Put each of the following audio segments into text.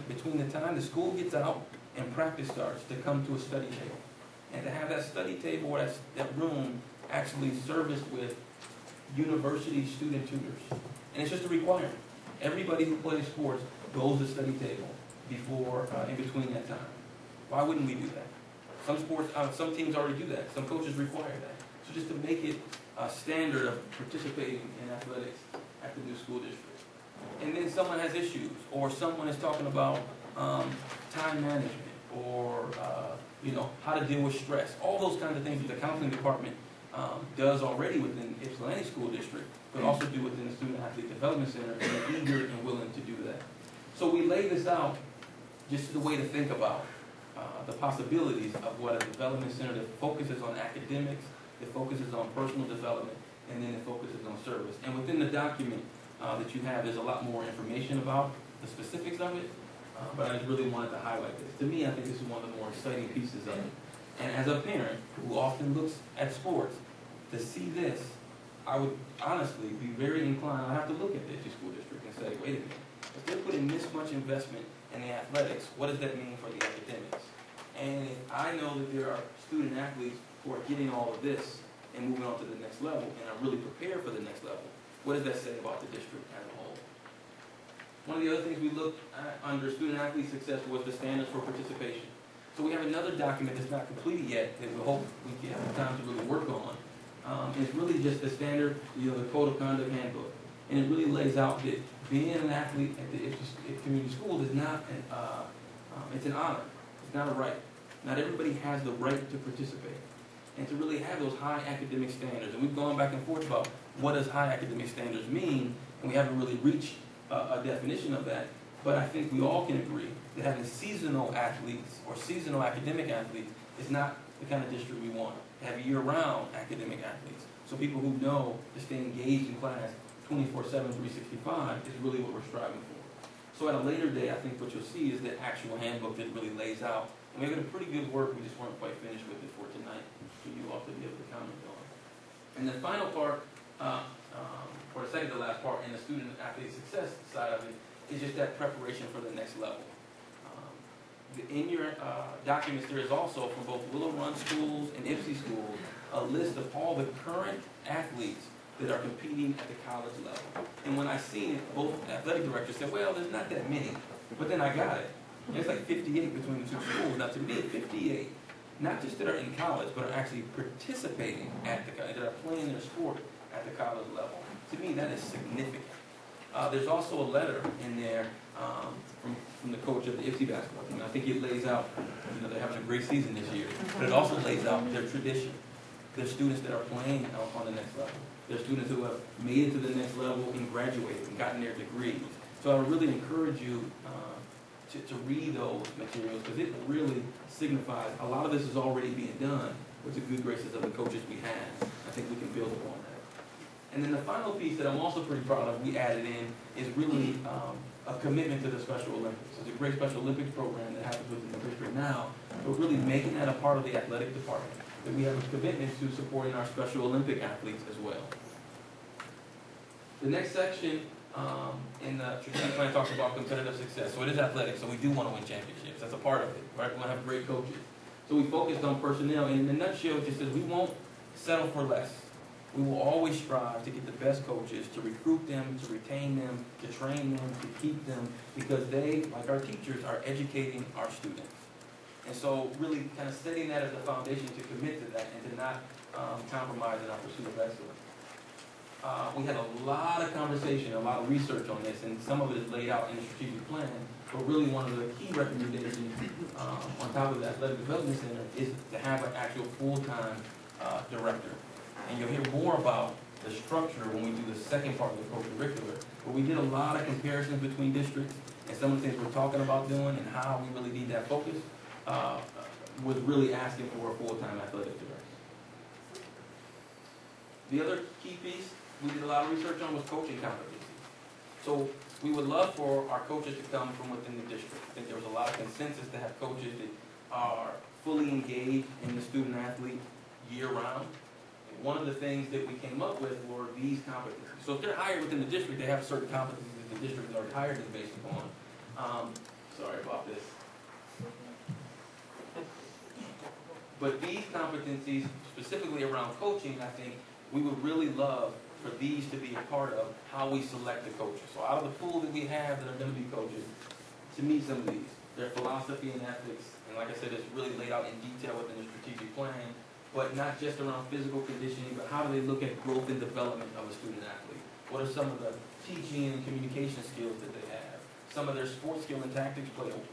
between the time the school gets out and practice starts to come to a study table. And to have that study table or that room actually serviced with university student tutors. And it's just a requirement. Everybody who plays sports goes to study table before, in between that time. Why wouldn't we do that? Some teams already do that. Some coaches require that. So just to make it a standard of participating in athletics at the new school district. And then someone has issues, or someone is talking about time management, or how to deal with stress. All those kinds of things that the counseling department does already within Ypsilanti School District, but also do within the Student Athlete Development Center, and they're eager and willing to do that. So we lay this out just as a way to think about the possibilities of what a development center that focuses on academics, that focuses on personal development, and then it focuses on service. And within the document that you have, there's a lot more information about the specifics of it, but I just really wanted to highlight this. To me, I think this is one of the more exciting pieces of it. And as a parent who often looks at sports, to see this, I would honestly be very inclined. I have to look at the school district and say, wait a minute, if they're putting this much investment in the athletics, what does that mean for the academics? And if I know that there are student athletes who are getting all of this and moving on to the next level and are really prepared for the next level, what does that say about the district as a whole? One of the other things we looked at under student athlete success was the standards for participation. So we have another document that's not completed yet that we hope we can have time to really work on. It's really just the standard, the Code of Conduct Handbook. And it really lays out that being an athlete at the community schools is not it's an honor. It's not a right. Not everybody has the right to participate. And to really have those high academic standards. And we've gone back and forth about what does high academic standards mean, and we haven't really reached a definition of that. But I think we all can agree that having seasonal athletes or seasonal academic athletes is not the kind of district we want. To have year-round academic athletes. So people who know to stay engaged in class 24/7, 365 is really what we're striving for. So at a later day, I think what you'll see is the actual handbook that really lays out. And we've done pretty good work. We just weren't quite finished with it for tonight for you all to be able to comment on. And the final part, or the second to last part in the student athlete success side of it, is just that preparation for the next level. In your documents, there is also, from both Willow Run schools and Ypsi schools, a list of all the current athletes that are competing at the college level. And when I seen it, both athletic directors said, well, there's not that many. But then I got it. There's like 58 between the two schools. Now, to me, 58, not just that are in college, but are actually participating at the college, that are playing their sport at the college level. To me, that is significant. There's also a letter in there from the coach of the Ypsi basketball team. I think it lays out, they're having a great season this year, but it also lays out their tradition. There's students that are playing on the next level. There's students who have made it to the next level and graduated and gotten their degrees. So I would really encourage you to read those materials, because it really signifies a lot of this is already being done with the good graces of the coaches we have. I think we can build upon that. And then the final piece that I'm also pretty proud of we added in is really a commitment to the Special Olympics. It's a great Special Olympics program that happens within the district now, but really making that a part of the athletic department, that we have a commitment to supporting our Special Olympic athletes as well. The next section in the strategic plan talks about competitive success. So it is athletics, so we do want to win championships. That's a part of it, right? We want to have great coaches. So we focused on personnel, and in a nutshell, it just says we won't settle for less. We will always strive to get the best coaches, to recruit them, to retain them, to train them, to keep them, because they, like our teachers, are educating our students. And so really kind of setting that as a foundation to commit to that and to not compromise in our pursuit of excellence. We had a lot of conversation, a lot of research on this, and some of it is laid out in the strategic plan. But really one of the key recommendations on top of the Athletic Development Center is to have an actual full-time director. And you'll hear more about the structure when we do the second part of the co-curricular. But we did a lot of comparisons between districts, and some of the things we're talking about doing and how we really need that focus was really asking for a full-time athletic director. The other key piece we did a lot of research on was coaching competency. So we would love for our coaches to come from within the district. I think there was a lot of consensus to have coaches that are fully engaged in the student athlete year-round. One of the things that we came up with were these competencies. So if they're hired within the district, they have certain competencies that the district has already hired them based upon. Sorry about this. But these competencies, specifically around coaching, I think we would really love for these to be a part of how we select the coaches. So out of the pool that we have that are going to be coaches, to meet some of these, their philosophy and ethics, and like I said, it's really laid out in detail within the strategic plan, but not just around physical conditioning, but how do they look at growth and development of a student athlete? What are some of the teaching and communication skills that they have? Some of their sports skill and tactics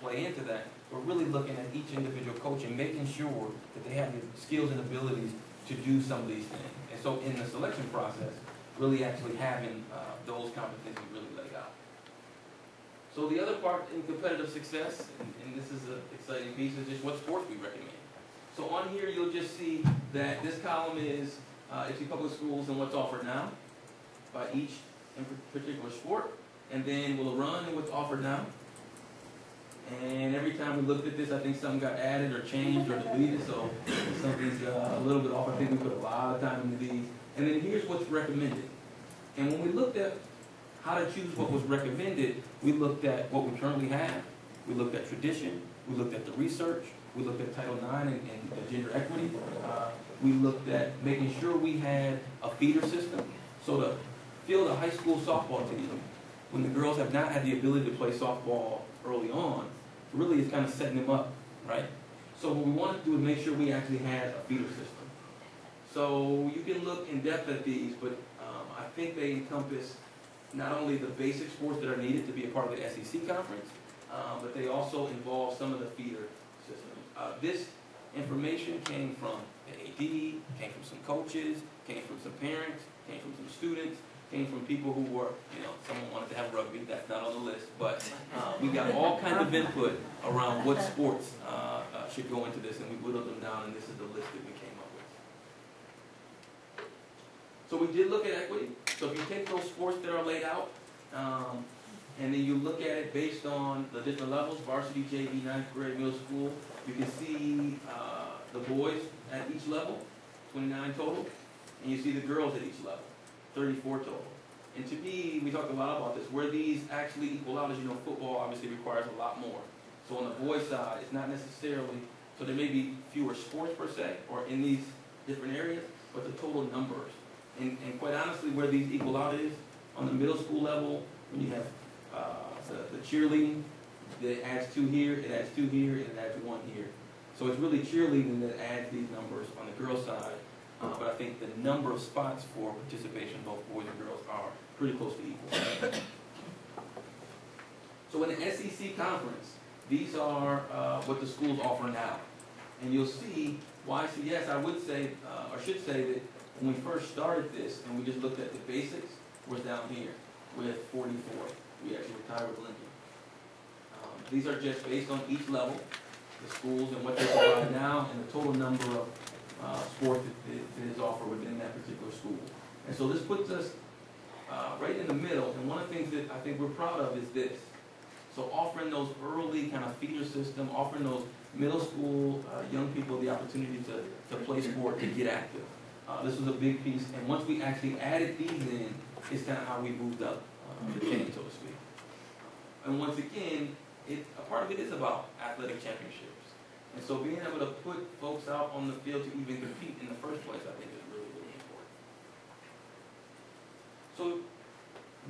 play into that. We're really looking at each individual coach and making sure that they have the skills and abilities to do some of these things. And so in the selection process, really actually having those competencies really laid out. So the other part in competitive success, and this is an exciting piece, is just what sports we recommend. So on here you'll just see that this column is FC Public Schools and what's offered now by each in particular sport, and then we'll run and what's offered now. And every time we looked at this, I think something got added or changed or deleted, so something's a little bit off. I think we put a lot of time into these. And then here's what's recommended. And when we looked at how to choose what was recommended, we looked at what we currently have. We looked at tradition. We looked at the research. We looked at Title IX and gender equity. We looked at making sure we had a feeder system. So to field a high school softball team, when the girls have not had the ability to play softball early on, really it's kind of setting them up, right? So what we wanted to do is make sure we actually had a feeder system. So you can look in depth at these, but I think they encompass not only the basic sports that are needed to be a part of the SEC conference, but they also involve some of the feeder systems. This information came from the AD, came from some coaches, came from some parents, came from some students, came from people who were, someone wanted to have rugby, that's not on the list, but we got all kinds of input around what sports should go into this, and we whittled them down, and this is the list that we came up with. So we did look at equity. So if you take those sports that are laid out, and then you look at it based on the different levels, varsity, JV, 9th grade, middle school, you can see the boys at each level, 29 total, and you see the girls at each level, 34 total. And to me, we talked a lot about this, where these actually equal out, as you know, football obviously requires a lot more. So on the boys' side, it's not necessarily, so there may be fewer sports per se, or in these different areas, but the total numbers. And quite honestly, where these equal out is, on the middle school level, when you have the cheerleading, that adds 2 here, it adds 2 here, and it adds 1 here. So it's really cheerleading that adds these numbers on the girls' side. But I think the number of spots for participation, both boys and girls, are pretty close to equal. So in the SEC conference, these are what the schools offer now. And you'll see YCS, I would say, or should say that when we first started this, and we just looked at the basics, was down here with 44. We actually retired with Lincoln. These are just based on each level, the schools and what they provide now, and the total number of sport that is offered within that particular school. And so this puts us right in the middle, and one of the things that I think we're proud of is this. So offering those early kind of feeder system, offering those middle school young people the opportunity to play sport, to get active. This was a big piece, and once we actually added these in, it's kind of how we moved up the chain, so to speak. And once again, a part of it is about athletic championships. And so being able to put folks out on the field to even compete in the first place, I think is really, really important. So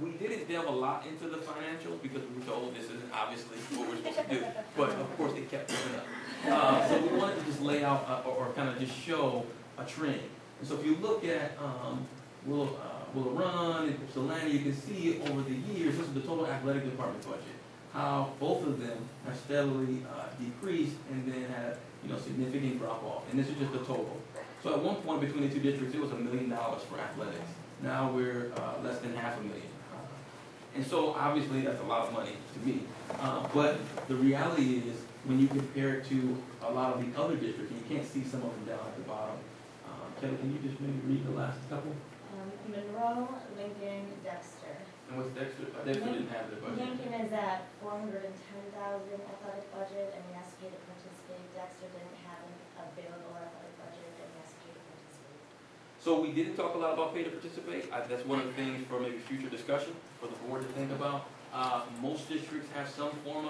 we didn't delve a lot into the financials because we were told this isn't obviously what we're supposed to do. But of course it kept going up. So we wanted to just lay out or kind of just show a trend. And so if you look at Will Run and Solana, you can see over the years, this is the total athletic department budget, how both of them have steadily decreased and then had significant drop off. And this is just the total. So at one point between the two districts, it was $1 million for athletics. Now we're less than $500,000. And so obviously that's a lot of money to me. But the reality is when you compare it to a lot of the other districts, and you can't see some of them down at the bottom. Kelly, can you just maybe read the last couple? Monroe, Lincoln, Dexter. And what's Dexter? Dexter didn't have the budget. Lincoln is at $410,000 athletic budget, and we asked you to participate. Dexter didn't have an available athletic budget, and we asked you to participate. So we didn't talk a lot about pay to participate. That's one of the things for maybe future discussion for the board to think about. Most districts have some form of